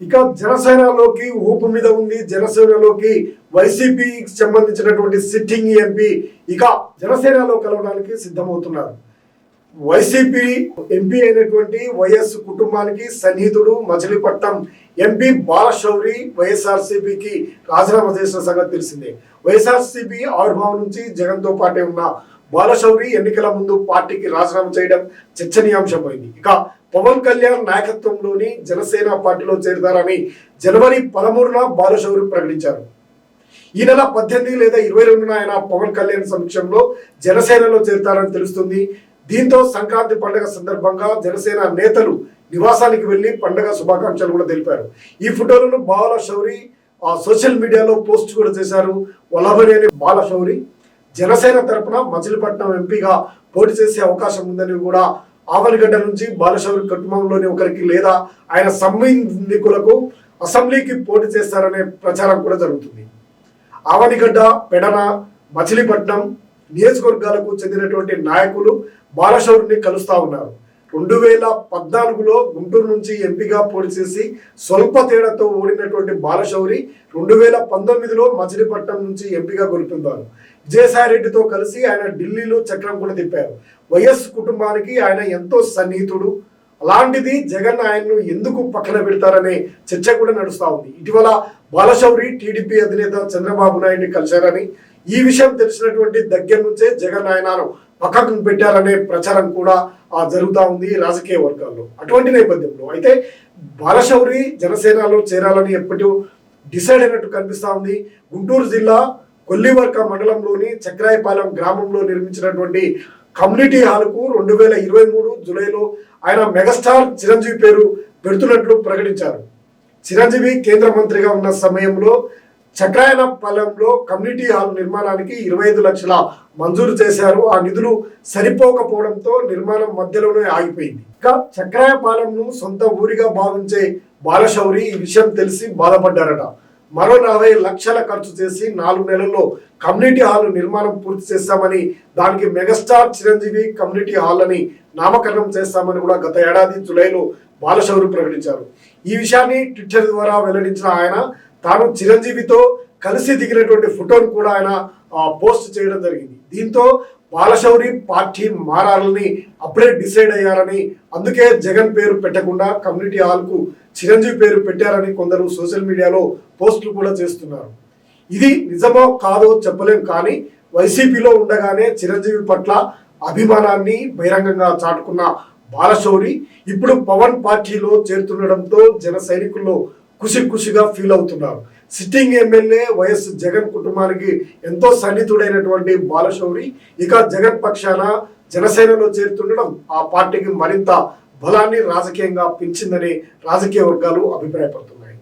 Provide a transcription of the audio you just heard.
ఇక జనసేనలోకి ఊపు మీద ఉంది. జనసేనలోకి వైసీపీకి సంబంధించినటువంటి సిట్టింగ్ ఎంపీ ఇక జనసేనలో కలవడానికి సిద్ధమవుతున్నారు. వైసీపీ ఎంపీ అయినటువంటి వైఎస్ కుటుంబానికి సన్నిహితుడు మచిలీపట్నం ఎంపీ బాలశౌరి వైఎస్ఆర్సీపీకి రాజీనామా చేసిన సంగతి తెలిసిందే. వైఎస్ఆర్సీపీ ఆవిర్భావం నుంచి జగన్తో పాటే ఉన్న బాలశౌరి ఎన్నికల ముందు పార్టీకి రాజీనామా చేయడం చర్చనీయాంశమైంది. ఇక పవన్ కళ్యాణ్ నాయకత్వంలోని జనసేన పార్టీలో చేరుతారని జనవరి 13న బాలశౌరి ప్రకటించారు. ఈ నెల 18 లేదా 22న ఆయన పవన్ కళ్యాణ్ సమక్షంలో జనసేనలో చేరుతారని తెలుస్తుంది. దీంతో సంక్రాంతి పండుగ సందర్భంగా జనసేన నేతలు నివాసానికి వెళ్లి పండుగ శుభాకాంక్షలు కూడా తెలిపారు. ఈ ఫోటోలను బాలశౌరి సోషల్ మీడియాలో పోస్ట్ కూడా చేశారు. వల్లభనేని బాలశౌరి జనసేన తరపున మచిలీపట్నం ఎంపీగా పోటీ చేసే అవకాశం ఉందని కూడా ఆవనిగడ్డ నుంచి బాలశౌరి కుటుంబంలోని ఒకరికి లేదా ఆయన సంబంధికులకు అసెంబ్లీకి పోటీ చేస్తారనే ప్రచారం కూడా జరుగుతుంది. ఆవనిగడ్డ, పెడన, మచిలీపట్నం నియోజకవర్గాలకు చెందినటువంటి నాయకులు బాలశౌరిని కలుస్తా ఉన్నారు. 2014లో గుంటూరు నుంచి ఎంపీగా పోటీ చేసి స్వల్ప తేడాతో ఓడినటువంటి బాలశౌరి 2019లో మచిలీపట్నం నుంచి ఎంపీగా గెలుపొందారు. విజయసాయిరెడ్డితో కలిసి ఆయన ఢిల్లీలో చక్రం కూడా తిప్పారు. వైఎస్ కుటుంబానికి ఆయన ఎంతో సన్నిహితుడు. అలాంటిది జగన్ ఆయన్ను ఎందుకు పక్కన పెడతారనే చర్చ కూడా నడుస్తూ ఉంది. ఇటీవల బాలశౌరి టీడీపీ అధినేత చంద్రబాబు నాయుడిని కలిశారని, ఈ విషయం తెలిసినటువంటి దగ్గర నుంచే జగన్ ఆయనను పక్కకు పెట్టారనే ప్రచారం కూడా జరుగుతూ ఉంది రాజకీయ వర్గాల్లో. అటువంటి నేపథ్యంలో అయితే బాలశౌరి జనసేనలో చేరాలని ఎప్పటి డిసైడ్ అయినట్టు కనిపిస్తూ ఉంది. గుంటూరు జిల్లా కొల్లివర్క మండలంలోని చక్రాయపాలెం గ్రామంలో నిర్మించినటువంటి కమ్యూనిటీ హాల్కు 2023 జూలైలో ఆయన మెగాస్టార్ చిరంజీవి పేరు పెడుతున్నట్లు ప్రకటించారు. చిరంజీవి కేంద్ర మంత్రిగా ఉన్న సమయంలో చక్రాయపాలెంలో కమ్యూనిటీ హాల్ నిర్మాణానికి 25 లక్షల మంజూరు చేశారు. ఆ నిధులు సరిపోకపోవడంతో నిర్మాణం మధ్యలోనే ఆగిపోయింది. ఇక చక్రాయపాలెంను సొంత ఊరిగా భావించే బాలశౌరి ఈ విషయం తెలిసి బాధపడ్డారట. మరో 40 లక్షల ఖర్చు చేసి 4 నెలల్లో కమ్యూనిటీ హాల్ నిర్మాణం పూర్తి చేస్తామని, దానికి మెగాస్టార్ చిరంజీవి కమ్యూనిటీ హాల్ అని నామకరణం చేస్తామని కూడా గత ఏడాది జూలైలో బాలశౌరి ప్రకటించారు. ఈ విషయాన్ని ట్విట్టర్ ద్వారా వెల్లడించిన ఆయన తాను చిరంజీవితో కలిసి దిగినటువంటి ఫోటోను కూడా ఆయన పోస్ట్ చేయడం జరిగింది. దీంతో బాలశౌరి పార్టీ మారాలని అప్పుడే డిసైడ్ అయ్యారని, అందుకే జగన్ పేరు పెట్టకుండా కమ్యూనిటీ హాల్కు చిరంజీవి పేరు పెట్టారని కొందరు సోషల్ మీడియాలో పోస్టులు కూడా చేస్తున్నారు. ఇది నిజమో కాదో చెప్పలేం, కానీ వైసీపీలో ఉండగానే చిరంజీవి పట్ల అభిమానాన్ని బహిరంగంగా చాటుకున్న బాలశౌరి ఇప్పుడు పవన్ పార్టీలో చేరుతుండడంతో జన సైనికుల్లో ఖుషిగా ఫీల్ అవుతున్నారు. సిట్టింగ్ ఎమ్మెల్యే వైఎస్ జగన్ కుటుంబానికి ఎంతో సన్నిహితుడైనటువంటి బాలశౌరి ఇక జగన్ పక్షాన జనసేనలో చేరుతుండడం ఆ పార్టీకి మరింత బలాన్ని రాజకీయంగా పెంచిందని రాజకీయ వర్గాలు అభిప్రాయపడుతున్నాయి.